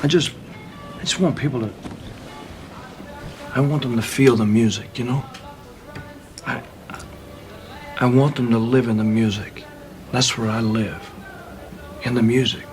I just want people to. I want them to feel the music, you know. I want them to live in the music. That's where I live, in the music.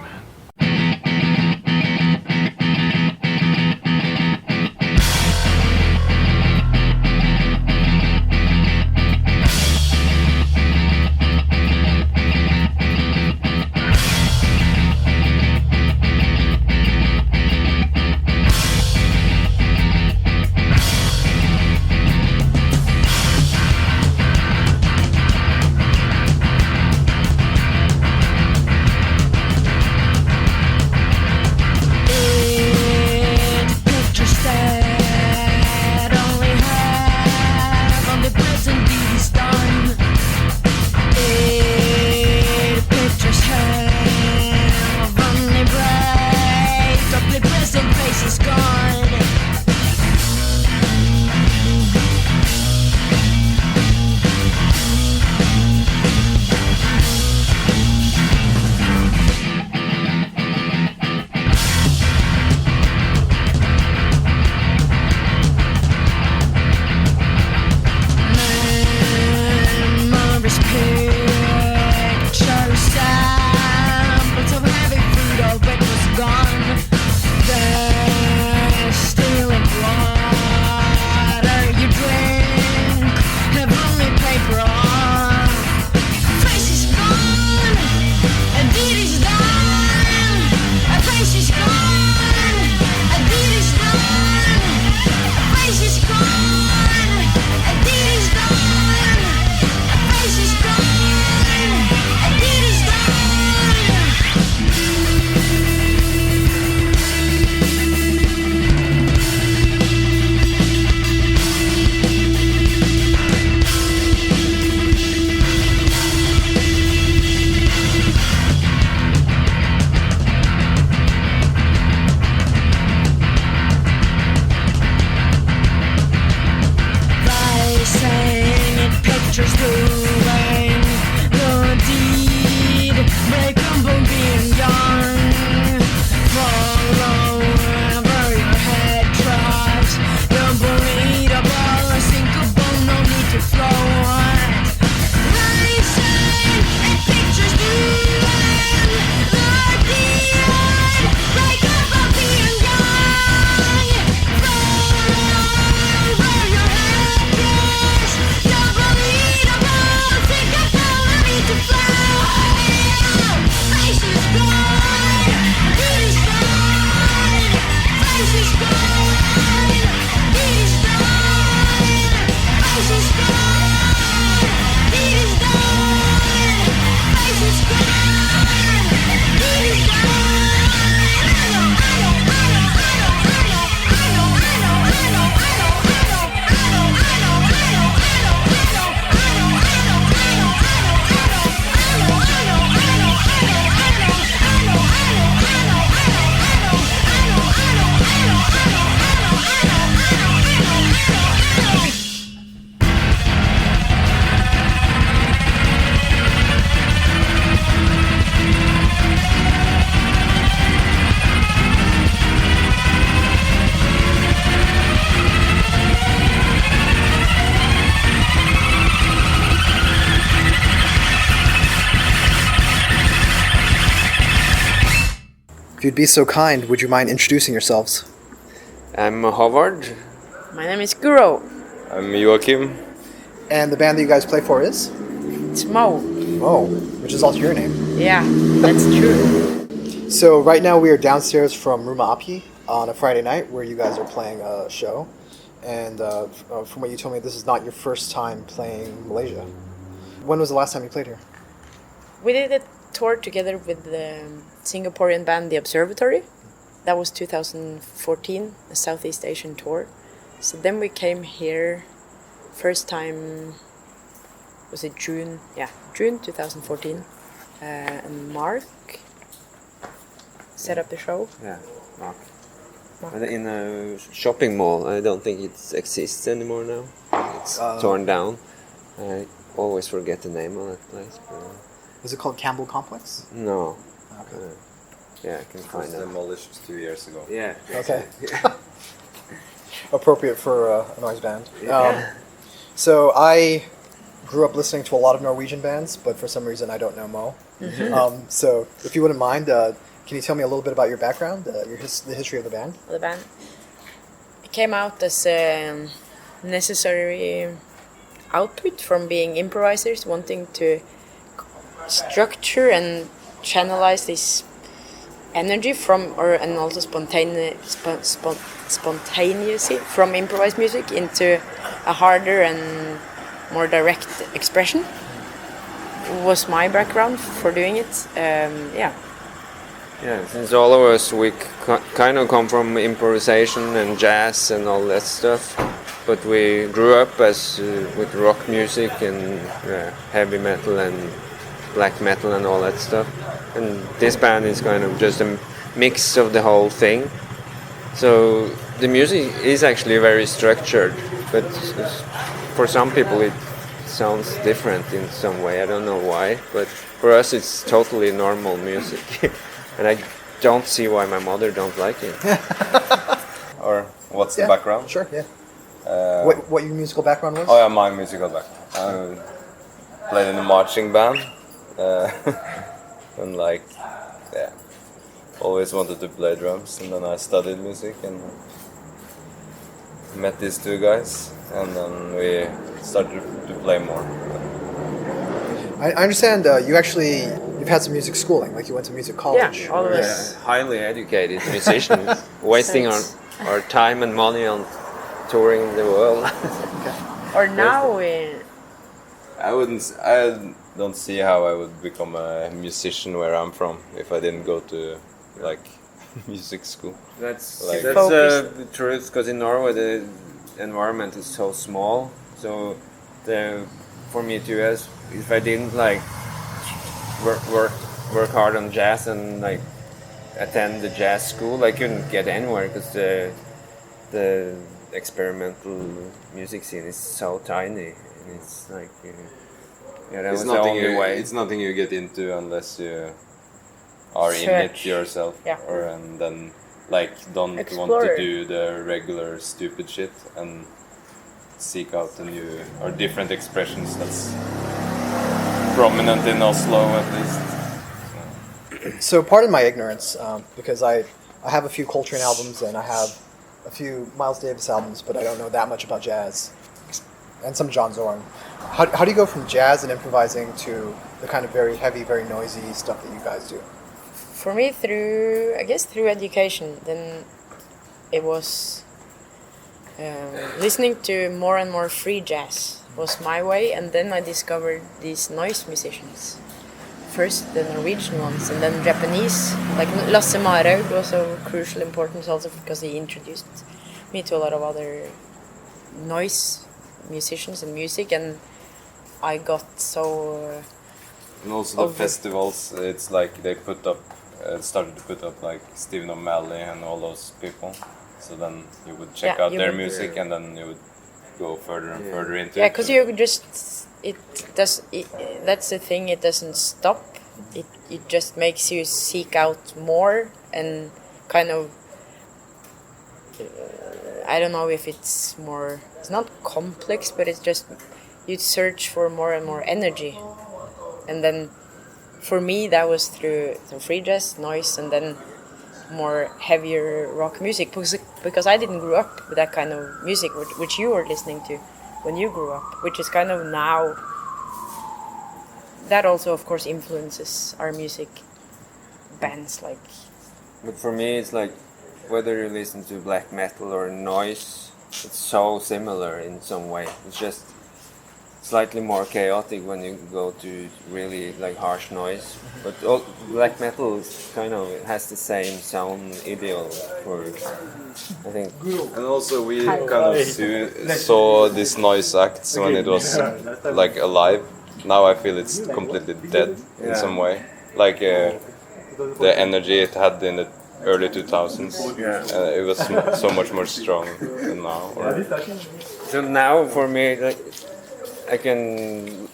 If you'd be so kind, would you mind introducing yourselves? I'm Håvard. My name is Guro. I'm Joakim. And the band that you guys play for is? It's Moe. Moe, which is also your name. Yeah, that's true. So right now we are downstairs from Rumah Api on a Friday night where you guys are playing a show. And from what you told me, this is not your first time playing Malaysia. When was the last time you played here? We did a tour together with the Singaporean band The Observatory. That was 2014, a Southeast Asian tour. So then we came here, first time, was it June? Yeah, June 2014. And Mark set up the show. Yeah, Mark. In a shopping mall. I don't think it exists anymore now. It's torn down. I always forget the name of that place. Is it called Campbell Complex? No. Okay. Yeah, I can It was find them. demolished 2 years ago. Yeah. Okay. Appropriate for a noise band. Yeah. So I grew up listening to a lot of Norwegian bands, but for some reason I don't know Mo. So if you wouldn't mind, can you tell me a little bit about your background, the history of the band? The band. It came out as a necessary output from being improvisers, wanting to structure and channelize this energy from, and also spontaneity from improvised music into a harder and more direct expression. Was my background for doing it. Yeah. Yeah, since all of us, we kind of come from improvisation and jazz and all that stuff, but we grew up as with rock music and heavy metal and black metal and all that stuff. And this band is kind of just a mix of the whole thing. So the music is actually very structured, but for some people it sounds different in some way. I don't know why, but for us it's totally normal music. And I don't see why my mother don't like it. Or what's the Yeah, background? Sure, yeah. What your musical background was? Oh yeah, my musical background. I played in a marching band. And always wanted to play drums. And then I studied music and met these two guys. And then we started to play more. I understand you've had some music schooling, like you went to music college. Yeah, all of us. Highly educated musicians, wasting our time and money on touring the world. Or now we. I don't see how I would become a musician where I'm from if I didn't go to music school. That's Like- the truth, because in Norway the environment is so small. So for me too, as if I didn't work hard on jazz and attend the jazz school, I couldn't get anywhere because the experimental music scene is so tiny. And it's that was the only way. It's nothing you get into unless you are in it Search. yourself, Yeah. and then don't Explore. want to do the regular stupid shit and seek out the new or different expressions that's prominent in Oslo at least. So pardon my ignorance, because I have a few Coltrane albums and I have a few Miles Davis albums, but I don't know that much about jazz, and some John Zorn. How do you go from jazz and improvising to the kind of very heavy, very noisy stuff that you guys do? For me, through education, then it was listening to more and more free jazz was my way, and then I discovered these noise musicians. First the Norwegian ones, and then Japanese, like Lasse Marhaug was of crucial importance also because he introduced me to a lot of other noise musicians and music, and I got so... And also the festivals, it's like they started to put up Stephen O'Malley and all those people. So then you would check out their music and then you would go further and further into it. Yeah, because you just that's the thing. It doesn't stop. It just makes you seek out more and kind of. I don't know if it's more. It's not complex, but it's just you search for more and more energy, and then for me that was through some free jazz, noise, and then more heavier rock music because I didn't grow up with that kind of music which you were listening to when you grew up, which is kind of now that also of course influences our music bands like. But for me it's whether you listen to black metal or noise, it's so similar in some way. It's just slightly more chaotic when you go to really harsh noise, but black metal is kind of has the same sound ideal for, I think. And also we kind of saw this noise acts when it was alive. Now I feel it's completely dead in some way. The energy it had in the early 2000s, it was so much more strong than now. So now for me, I can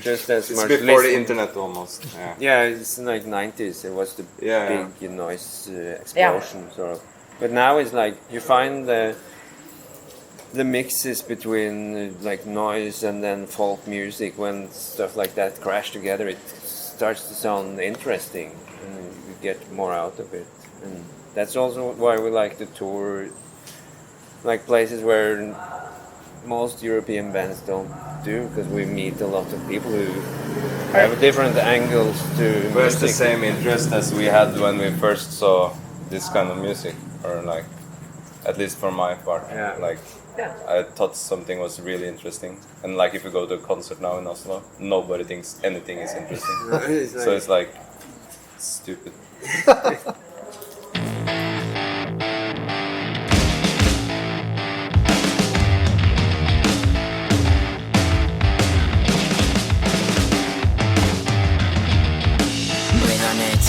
just as It's much before the listen. internet almost. Yeah. Yeah, it's like 90s. It was the Yeah, big noise explosion sort of. But now it's like you find the mixes between like noise and then folk music. When stuff like that crash together, it starts to sound interesting, and you get more out of it. And that's also why we like to tour, like places where most European bands don't do, because we meet a lot of people who have different angles to But it's the music. same interest as we had when we first saw this kind of music, or like, at least for my part. Yeah. Like, I thought something was really interesting, and like if you go to a concert now in Oslo, nobody thinks anything is interesting. So it's like stupid. Breathe on it,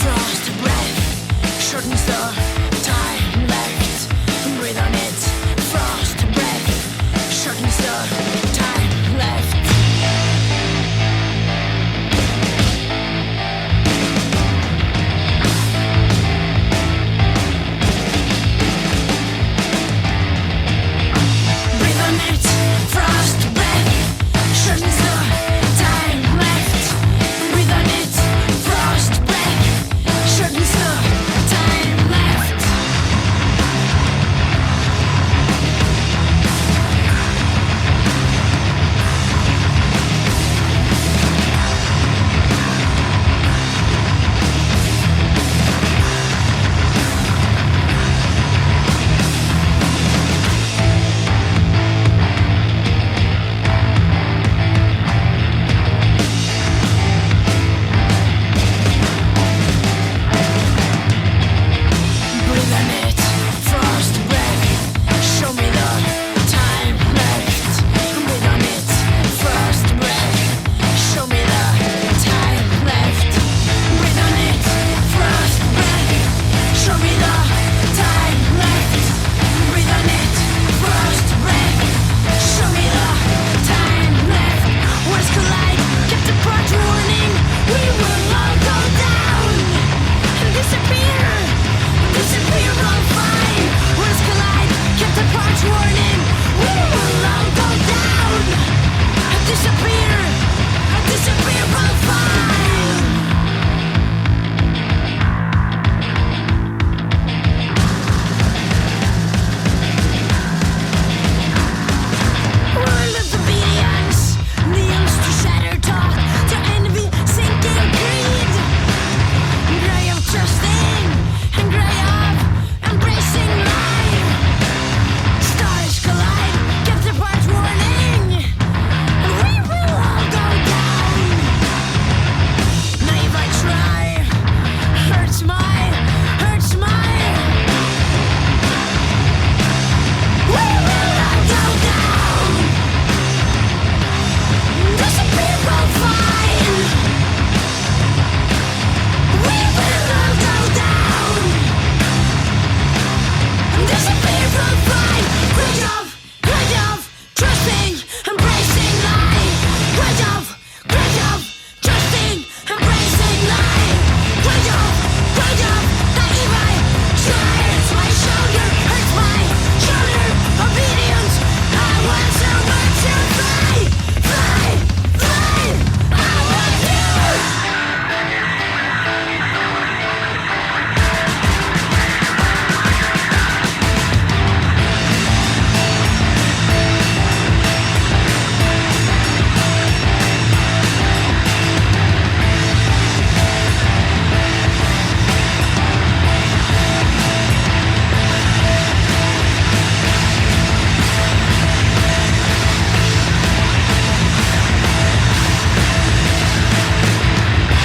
frost breath shortens the time left. Breathe on it, frost breath shortens the time left. Breathe on it, frost breath shortens the time left. Breathe on it, frost breath shortens the time left. Breathe on it, frost breath. Show me the time left. Breathe on it, frost breath. Show me the time left. Breathe on it, frost breath. Show me the time left. Breathe on it, frost breath. Show me the time left. Words collide, kept apart warning. We will all go down and disappear. Disappear on fine. Words collide, kept apart warning. We will all go down and disappear. Disappear on fine. World of obedience, kneels to shatter talk, to envy, sinking greed. Gray of trusting and gray of embracing life. Stars collide, kept apart warning. We will all go down. Naive I try, hurts my. We will all go down. Disappear on fine. We will all go down. Disappear on fine. Great of trusting, embracing life. Great of trusting, embracing life. Great of naive I try. Hurts my shoulder, hurts my shoulder. Obedience, I want so much to fly. I want you.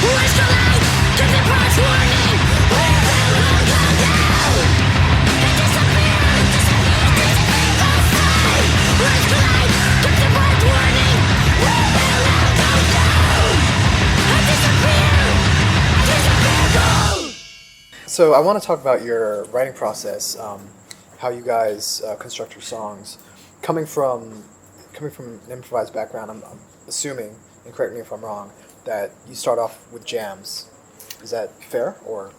Words collide, kept apart warning. We will all go down and disappear on fine. Words collide, kept apart warning. We will all go down and disappear. So I want to talk about your writing process, how you guys construct your songs. Coming from an improvised background, I'm assuming and correct me if I'm wrong, that you start off with jams. Is that fair, or?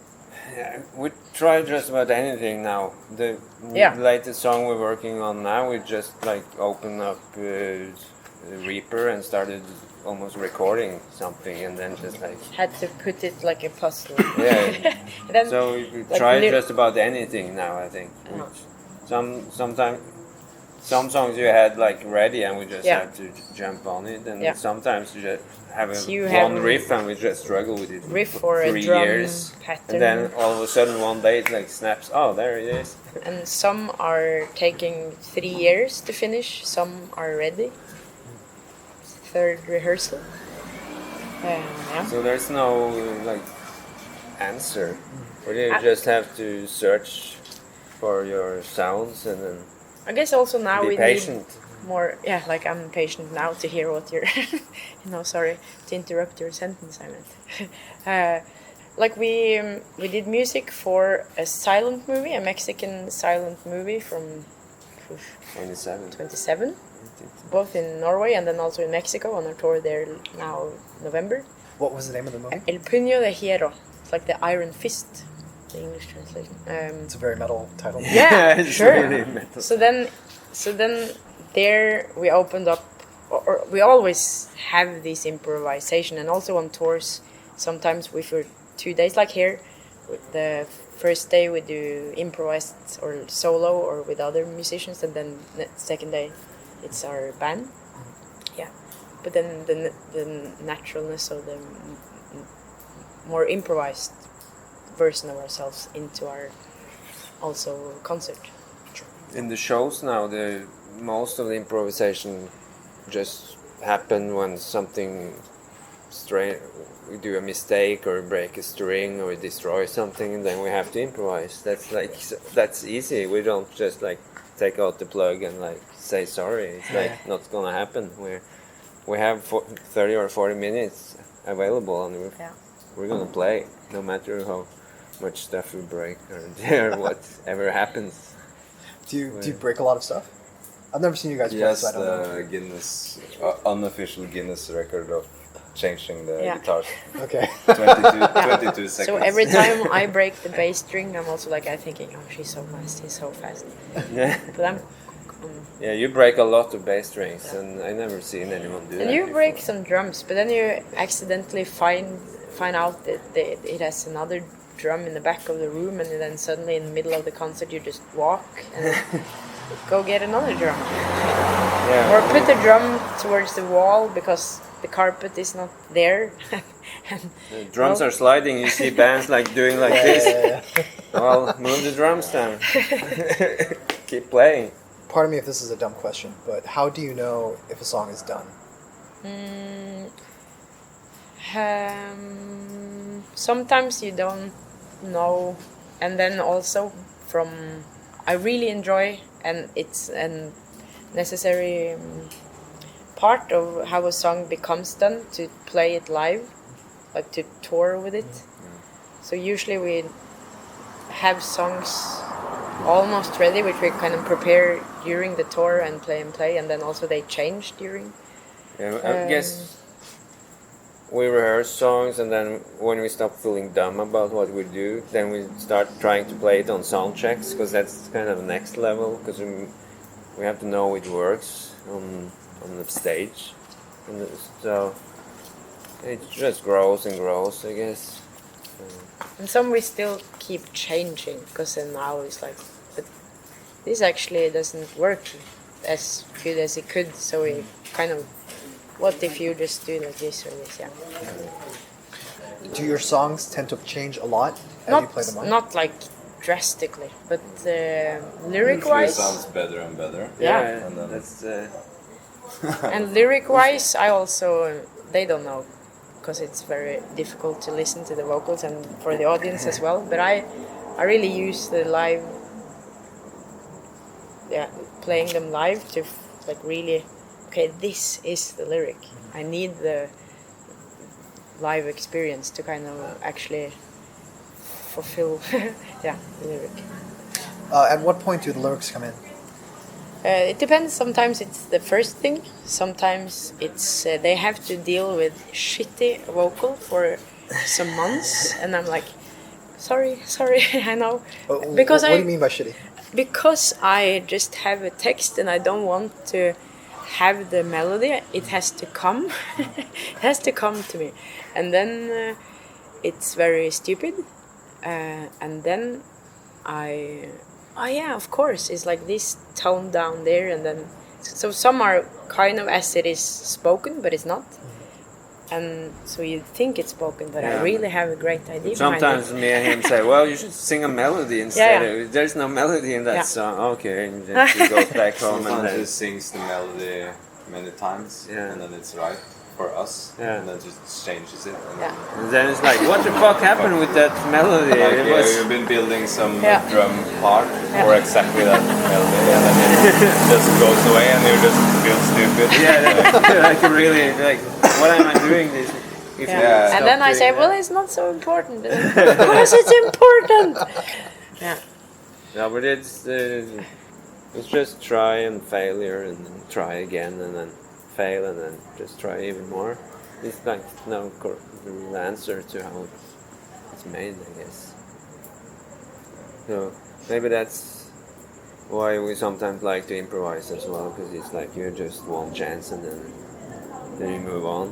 Yeah, we try just about anything now. The Yeah. latest song we're working on now, we just like opened up Reaper and started almost recording something, and then just like Had to put it like a puzzle. yeah. And then, So we like, try ly- just about anything now. I think Uh-huh. sometimes some songs you had like ready, and we just Yeah. have to jump on it, and Yeah. sometimes you just have So you one have riff, and we just struggle with it riff for or a 3 drum years, pattern. and then all of a sudden one day it like snaps. Oh, there it is. And some are taking 3 years to finish, some are ready. Third rehearsal. Yeah. So there's no like answer. You I- just have to search for your sounds and then I guess also now be we patient. need more. Yeah, like I'm patient now to hear what you're. Sorry to interrupt your sentence. I meant. Like we did music for a silent movie, a Mexican silent movie from 27. 27, both in Norway and then also in Mexico on our tour there now November. What was the name of the movie? El Puño de Hierro. It's like the Iron Fist, the English translation. It's a very metal title. Yeah, it's sure. really metal. So then there we opened up, or we always have this improvisation, and also on tours, sometimes we for 2 days, like here, with the first day we do improvised or solo or with other musicians, and then the second day it's our band. Yeah, but then the naturalness of the more improvised version of ourselves into our also concert. In the shows now, the most of the improvisation just happen when something strange. We do a mistake or break a string or destroy something, and then we have to improvise. That's easy. We don't just like take out the plug and like say sorry. It's like not gonna happen. We have 30 or 40 minutes available, and we're gonna play no matter how much stuff we break or whatever happens. Do you break a lot of stuff? I've never seen you guys play, Yes, so I don't know. the Guinness, unofficial Guinness record of changing the Yeah. guitars. Okay. 22 seconds. So every time I break the bass string, I'm also like thinking, oh, she's so fast, he's so fast. Yeah. But I'm, Yeah, you break a lot of bass strings, and I never seen anyone do that. and you before. break some drums, but then you accidentally find out that it has another drum in the back of the room, and then suddenly in the middle of the concert you just walk and go get another drum, Yeah. or put the drum towards the wall because the carpet is not there. And The drums are sliding. You see bands like doing like this. Well, move the drums down. Keep playing. Pardon me if this is a dumb question, but how do you know if a song is done? Sometimes you don't know, and then also from I really enjoy, and it's a necessary part of how a song becomes done to play it live, like to tour with it. So usually we have songs almost ready, which we kind of prepare during the tour and play, and then also they change during. Yeah, I guess we rehearse songs, and then when we stop feeling dumb about what we do, then we start trying to play it on sound checks, because that's kind of the next level, because we have to know it works on the stage. And so it just grows and grows, I guess. And some we still keep changing, because then now it's like, but this actually doesn't work as good as it could, so we kind of, what if you just do like this or this, yeah. Do your songs tend to change a lot as you play them live? Not like drastically, but Usually lyric-wise, sounds better and better. Yeah. And then That's and lyric-wise, I also, they don't know, because it's very difficult to listen to the vocals and for the audience as well. But I really use the live, playing them live to like really, okay, this is the lyric. I need the live experience to kind of actually fulfill, the lyric. At what point do the lyrics come in? It depends. Sometimes it's the first thing. Sometimes it's they have to deal with shitty vocal for some months, and I'm like, sorry, I know, because what do you mean by shitty? Because I just have a text and I don't want to have the melody. It has to come. It has to come to me, and then it's very stupid, and then oh yeah, of course, it's like this tone down there, and then so some are kind of as it is spoken, but it's not, and so you think it's spoken, but I really have a great idea. Sometimes me and him say, "Well, you should sing a melody instead." Yeah. There's no melody in that Yeah. song. Okay, and then he goes back home and Sometimes then he sings the melody many times, Yeah. and then it's right for us, Yeah. and then just changes it. And Yeah. And then it's like, what the fuck happened with that melody? Like, It was you've been building some Yeah. drum part for exactly that melody, and then it just goes away, and you just feel stupid. like really like, what am I doing this? If Yeah. you Yeah. And stop then I doing say, that. well, it's not so important. Of course, it's important. Yeah. No, but it's just try and failure and then try again and then fail and then just try even more. It's like no real answer to how it's made, I guess. So maybe that's why we sometimes like to improvise as well, because it's like you just one chance and then you move on.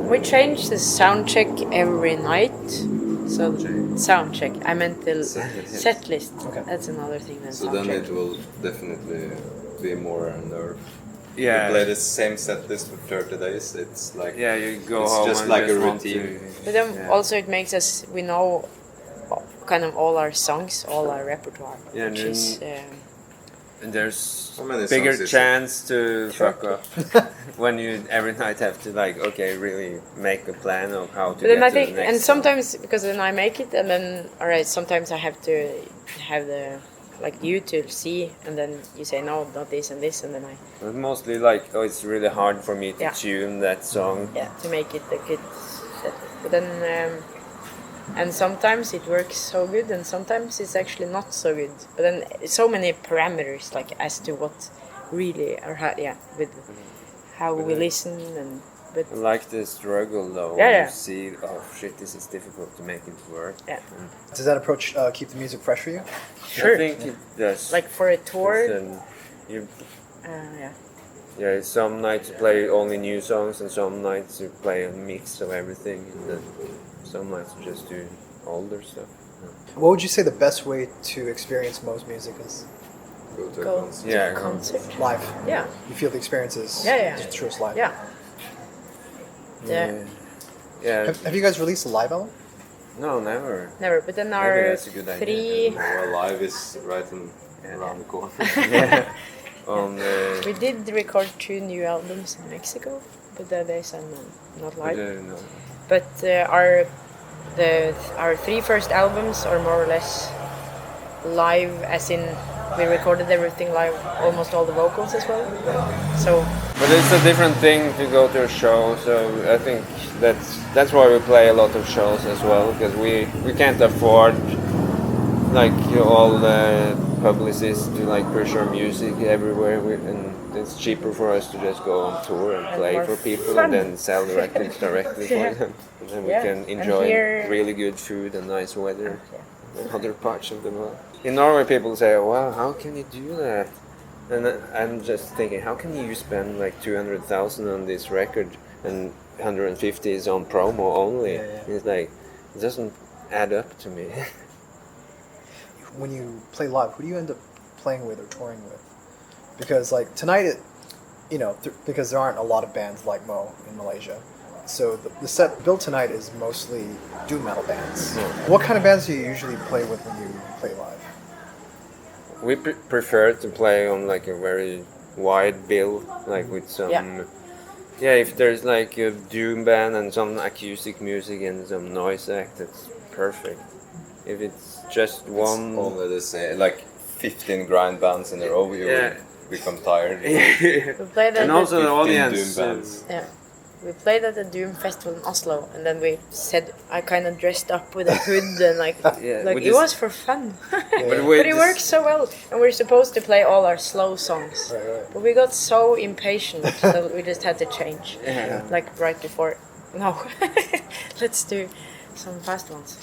We change the sound check every night. So sound check. I meant the set list. Okay. That's another thing than So sound then check. it will definitely be more nerve. Yeah. You play the same set list for 30 days. It's like Yeah, you go It's home just and like a just want routine. But then Yeah. also it makes us, we know kind of all our songs, all our repertoire, Yeah, which and is And there's How many bigger songs is it? chance to fuck up when you every night have to like really make a plan of how to but then get I to think, the next and song. sometimes because then I make it, and then all right, sometimes I have to have the like you to see, and then you say no, not this and this, and then I But mostly like it's really hard for me to Yeah. tune that song. to make it a good set. But then and sometimes it works so good, and sometimes it's actually not so good. But then so many parameters like as to what really or how, with how we listen and but I like the struggle though. Yeah, when yeah. You see, oh shit, this is difficult to make it work. Yeah. And Does that approach keep the music fresh for you? Sure. I think it does. like for a tour, Then you, yeah. yeah, some nights you play only new songs, and some nights you play a mix of everything, and then some nights you just do older stuff. What would you say the best way to experience Moe's music is? go to a Go concert. to Yeah. a concert. Live. Yeah. You feel the experience is Yeah. the truest live. Yeah. Yeah. Yeah. Have you guys released a live album? No, never. Never. But then Maybe our that's a good idea. three. Our live is right around the corner. Yeah. On the. We did record 2 new albums in Mexico, but there's not live. No. But our 3 first albums are more or less live, as in we recorded everything live, almost all the vocals as well. So But it's a different thing to go to a show, so I think that's why we play a lot of shows as well, because we can't afford like all the publicists to like push our music everywhere, and it's cheaper for us to just go on tour and play more for people fun. and then sell the records directly Yeah. for them, and then we Yeah, can and enjoy here- really good food and nice weather Yeah. in other parts of the world. In Norway, people say, "Wow, how can you do that?" And I'm just thinking, how can you spend like 200,000 on this record and 150 is on promo only? Yeah. It's like, it doesn't add up to me. When you play live, who do you end up playing with or touring with? Because like tonight, because there aren't a lot of bands like Moe in Malaysia, so the set built tonight is mostly doom metal bands. What kind of bands do you usually play with when you play live? We prefer to play on like a very wide bill, like with some... Yeah, if there's like a doom band and some acoustic music and some noise act, that's perfect. If it's just one... Only the same, like 15 grind bands in a row, you Yeah. will become tired. we played at And also the 15 audience... doom bands. we played at the Doom Festival in Oslo, and then we said I kind of dressed up with a hood and like Yeah, like with it this- was for fun. But it works so well, and we're supposed to play all our slow songs. Right. But we got so impatient, so we just had to change. Like right before. No, let's do some fast ones.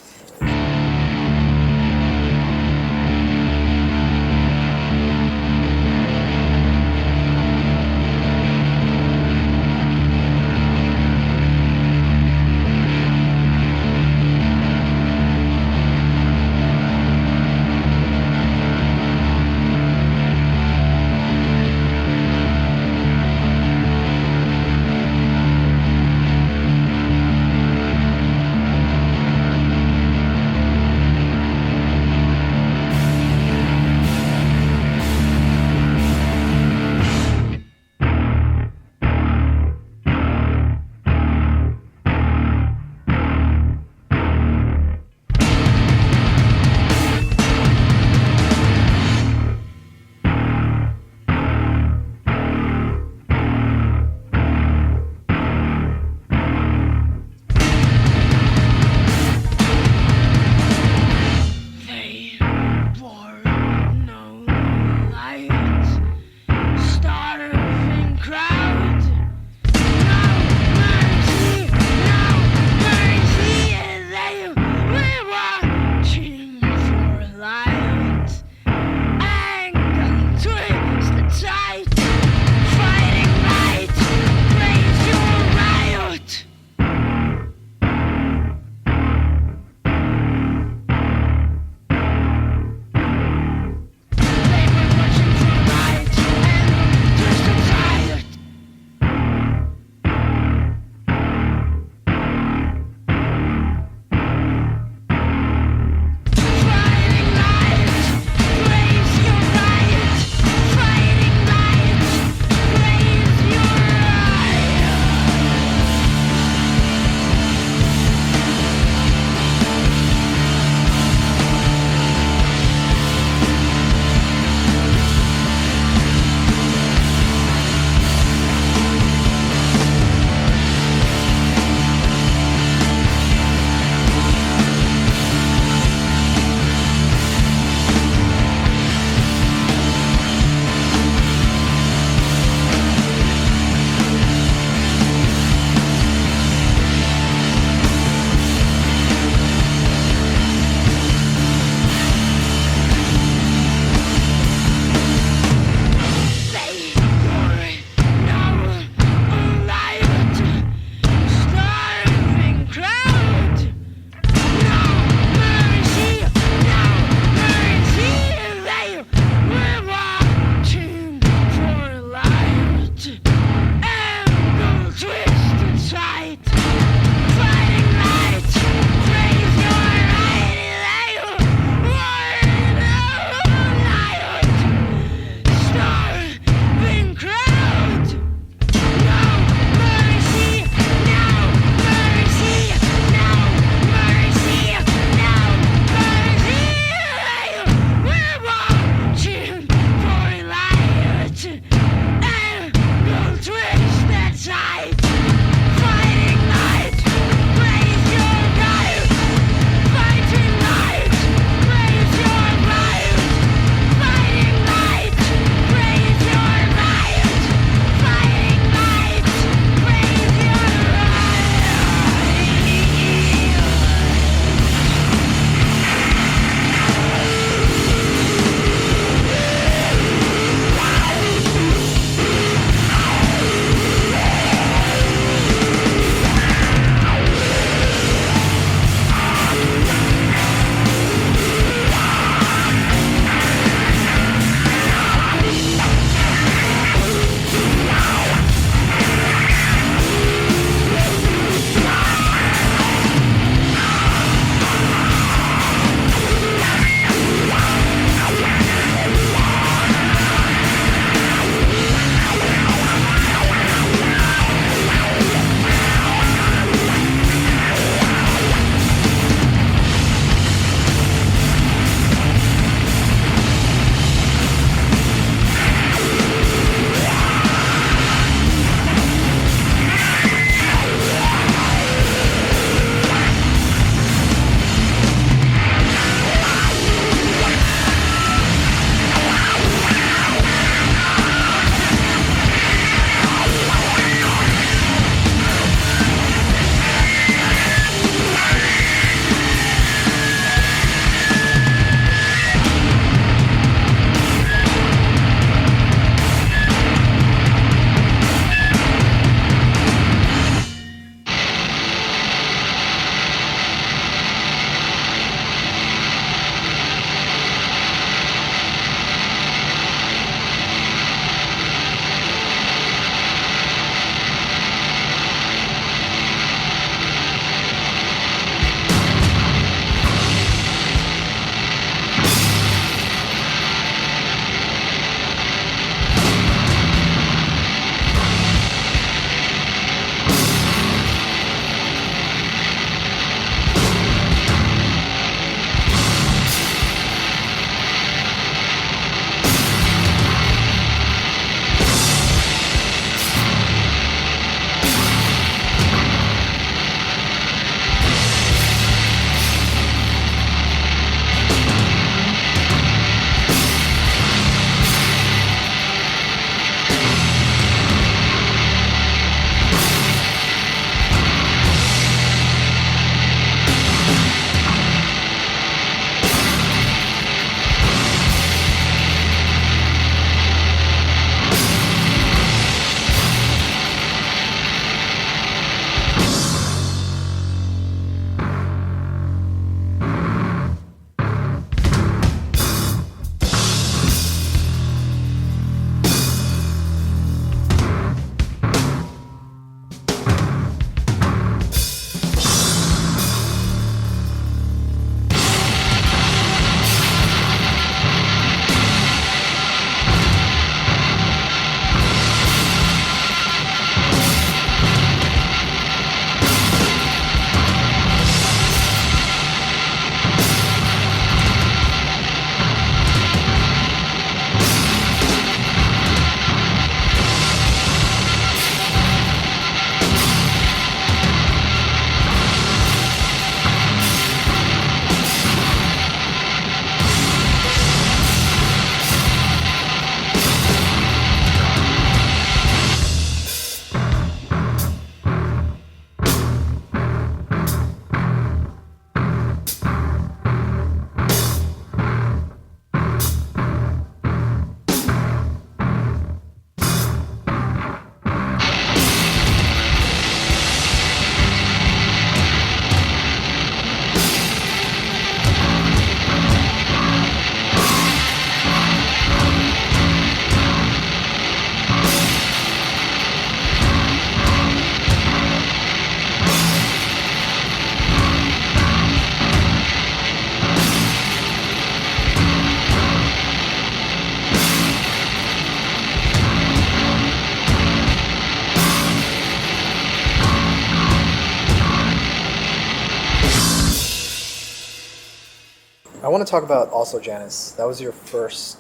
want to talk about Also Janus. That was your first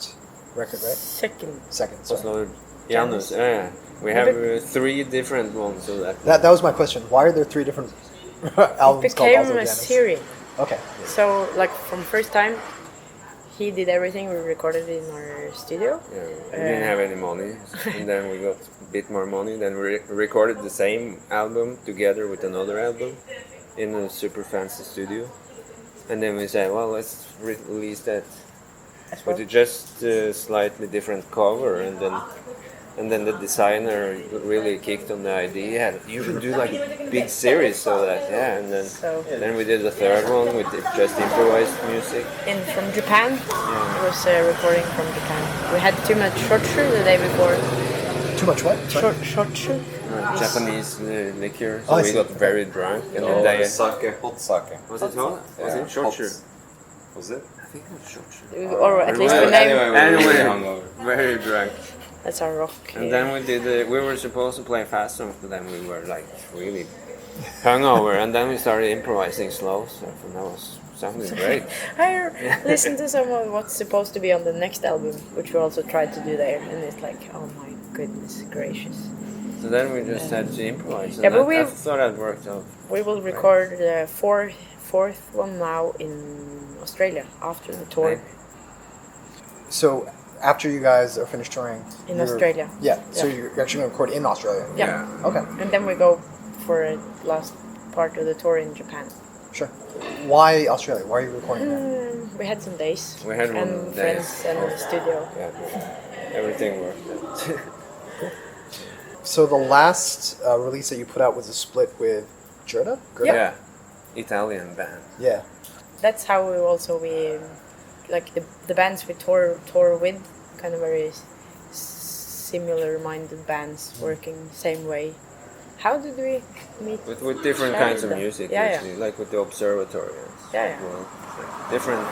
record, right? Second. Second. Sorry. Oslo Janus. Yeah. We have 3 different ones of that. That was my question. Why are there 3 different albums It called became Also a Janus? series. Okay. So, like, from first time, he did everything. We recorded in our studio. Yeah, we didn't have any money, and then we got a bit more money. Then we recorded the same album together with another album in a super fancy studio. And then we said, well, let's release that with a just slightly different cover. And then the designer really kicked on the idea. You should do like a big series of that, yeah. And then we did the third one with just improvised music. And from Japan, it was recording from Japan. We had too much shochu the day before. Too much what? Sorry? Shochu. Japanese liquor, so Oh, I we see. got very drunk. And Oh, then they sake, hot sake. was it hot? Was it shochu? Was it? I think it was shochu. Or at least Well, we named. Anyway, we were hungover. very drunk. That's our rock. And then we did. We were supposed to play fast songs, but then we were like really hungover, and then we started improvising slow stuff, and that was something great. I listened to some of what's supposed to be on the next album, which we also tried to do there, and it's like, oh my goodness gracious. So then we just had to improvise. And Yeah, but I thought that worked out. We will record the fourth one now in Australia after the tour So after you guys are finished touring in you're- Australia. Yeah. So Yeah. you're actually going to record in Australia. Yeah. Okay. And then we go for a last part of the tour in Japan. Sure. Why Australia? Why are you recording there? We had some days. We had one and day. friends and the studio. Yeah, everything worked out. So the last release that you put out was a split with Gerda? Yeah, Italian band. Yeah. That's how we like the bands we tour with, kind of very similar minded bands working same way. How did we meet? With different kinds of Gerda? music, Yeah, yeah. actually, like with the Observatory. Yeah, yeah. Well, different,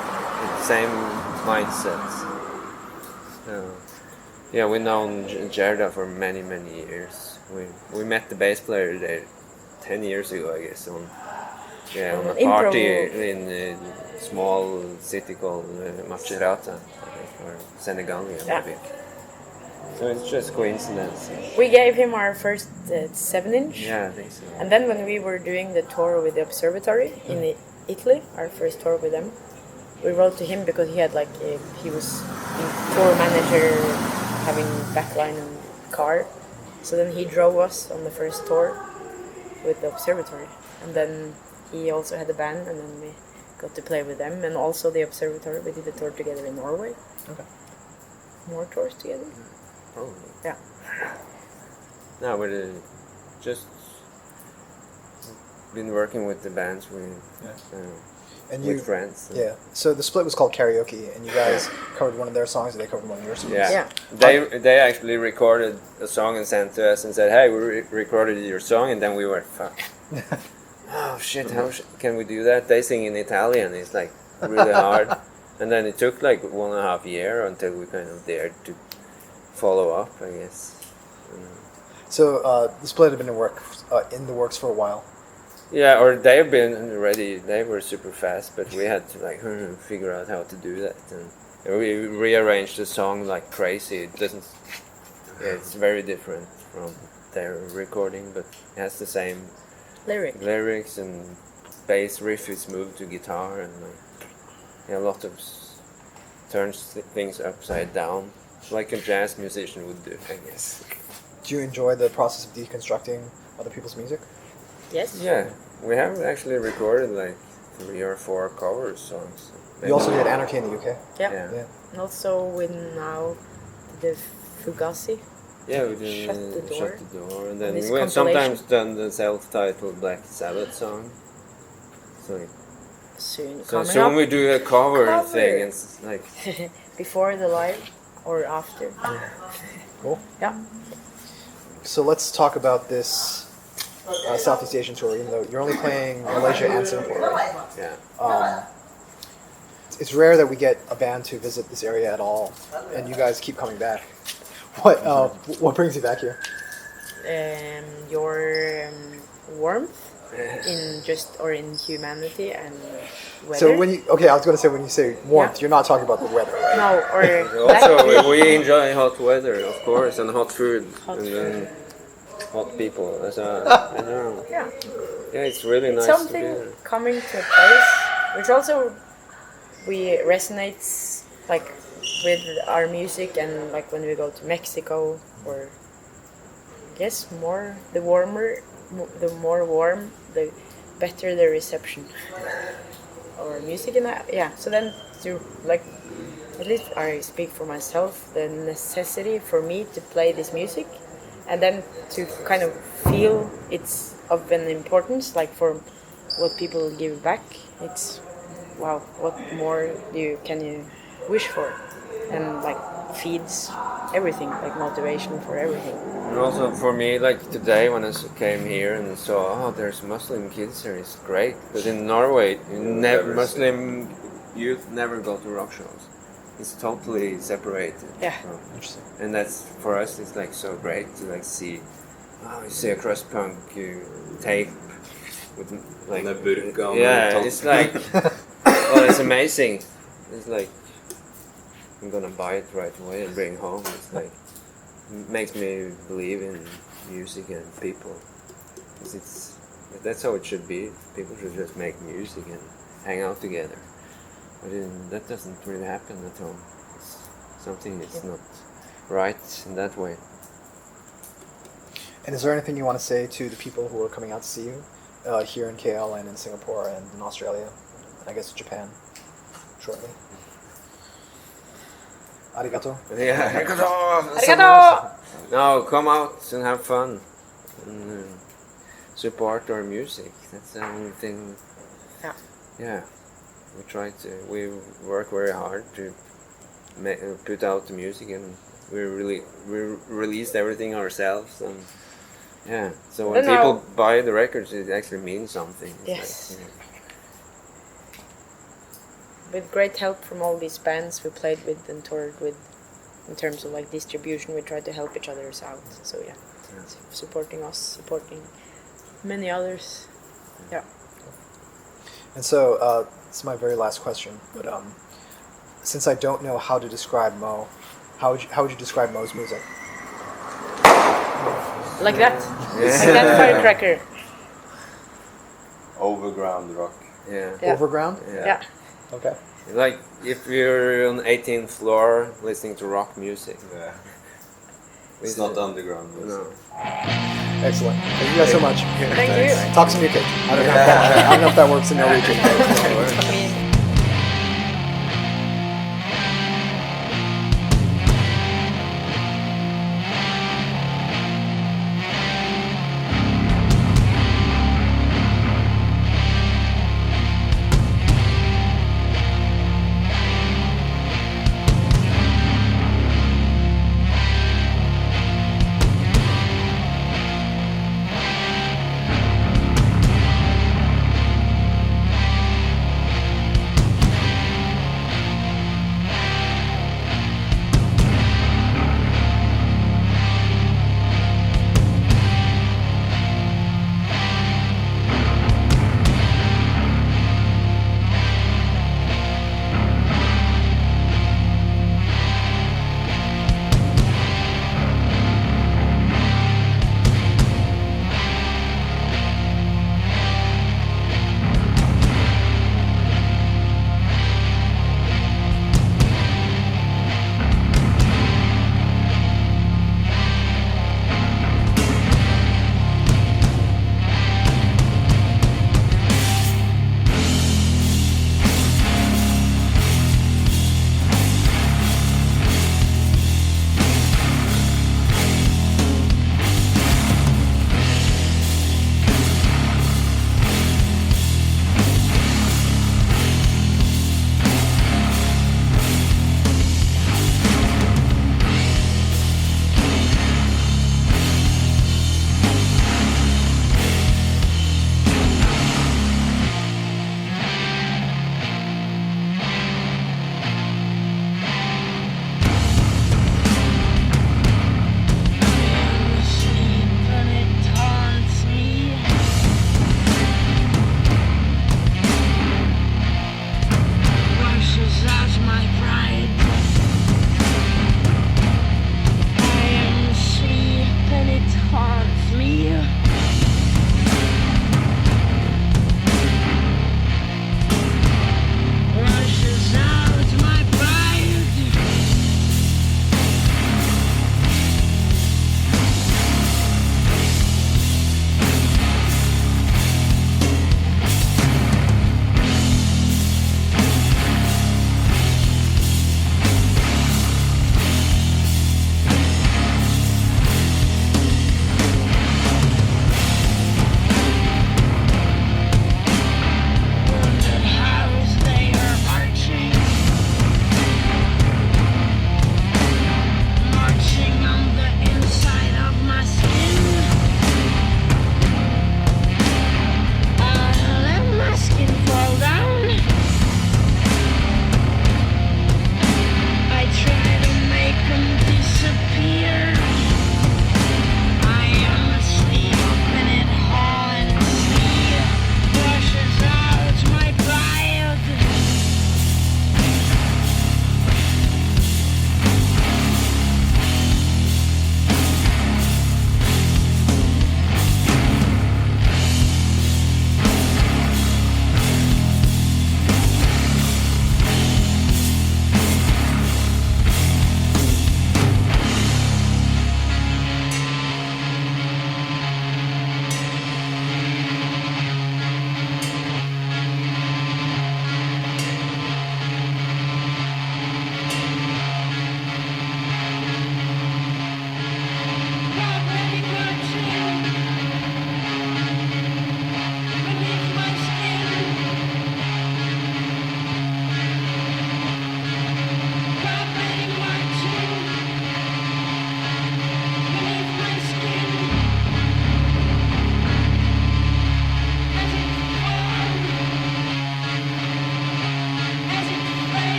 same mindsets. Yeah, we've known Gerda for many years. We met the bass player there 10 years ago, I guess, on a Impro. party in a small city called Macerata, I think, or Senegalia, Yeah. maybe. So it's just coincidence. We gave him our first 7-inch. Yeah, I think so. And then when we were doing the tour with the Observatory in Italy, our first tour with them, we wrote to him because he had he was tour manager, having backline and car. So then he drove us on the first tour with the Observatory, and then he also had a band, and then we got to play with them, and also the Observatory. We did a tour together in Norway. Okay. More tours together. Probably. Yeah. No, we're just been working with the bands And with friends. Yeah. So the split was called Karaoke, and you guys covered one of their songs, and they covered one of your songs. Yeah. Yeah. They actually recorded a song and sent to us and said, "Hey, we recorded your song," and then we were, "Fuck, oh shit, how can we do that?" They sing in Italian. It's like really hard, and then it took like 1.5 years until we kind of dared to follow up, I guess. So the split had been in the works for a while. Yeah, or they've been ready. They were super fast, but we had to figure out how to do that, and we rearranged the song like crazy. It doesn't. Yeah, it's very different from their recording, but it has the same lyrics and bass riff is moved to guitar, and a lot of turns things upside down, like a jazz musician would do, I guess. Do you enjoy the process of deconstructing other people's music? Yes. Yeah, we have actually recorded like 3 or 4 cover songs. You also did Anarchy in the UK. Yeah. Yeah. And also with now the Fugazi. Yeah, we did Shut the Door. and then This we have compilation. sometimes done the self-titled Black Sabbath song. Soon So coming soon up. we do a cover Cover. thing, and it's like Before the live or after. Cool. Yeah. So let's talk about this Southeast Asian tour, even though you're only playing Malaysia and Singapore, right? yeah. It's rare that we get a band to visit this area at all, and you guys keep coming back. What brings you back here? Your warmth in humanity and weather. So when you I was going to say when you say warmth, you're not talking about the weather, right? no, or Also, we enjoy hot weather, of course, and hot food, Hot and food. then hot people. I know. yeah. Yeah, it's really It's nice something to be there. coming to a place which also resonates like with our music, and like when we go to Mexico, or I guess the more warm, the better the reception or music in that. Yeah, so then to like, at least I speak for myself, the necessity for me to play this music and then to kind of feel it's of an importance, like for what people give back. It's wow, what more can you wish for? And like feeds everything, like motivation for everything. And also for me, like today when I came here and saw, there's Muslim kids here, it's great. But in Norway, Muslim youth never go to rock shows. It's totally separated. Yeah. Interesting. And that's, for us, it's like so great to like see, you see a crust punk tape with like And a burqa on yeah, the top. it's like, well, it's amazing. It's like, I'm gonna buy it right away and bring home. It's like, makes me believe in music and people. That's how it should be. People should just make music and hang out together. But that doesn't really happen at home. It's something that's not right in that way. And is there anything you want to say to the people who are coming out to see you here in KL and in Singapore and in Australia, and I guess Japan shortly? Arigato. Yeah, Arigato! no, come out and have fun and support our music. That's the only thing. Yeah. Yeah, we work very hard to put out the music, and we released everything ourselves, and yeah. So when Then people buy the records, it actually means something. It's Yes. like, With great help from all these bands we played with and toured with, in terms of like distribution, we tried to help each other out. So yeah, supporting us, supporting many others. Yeah. And so this is my very last question, but since I don't know how to describe Moe, how would you describe Moe's music? Like that. Like that firecracker. Overground rock. yeah. Yeah. Overground? Yeah. Okay. Like if you're on 18th floor listening to rock music. Yeah. It's not underground. Is No. it? Excellent. Thank you guys so much. Thank you. Talk some UK. I don't know if that works in Norwegian.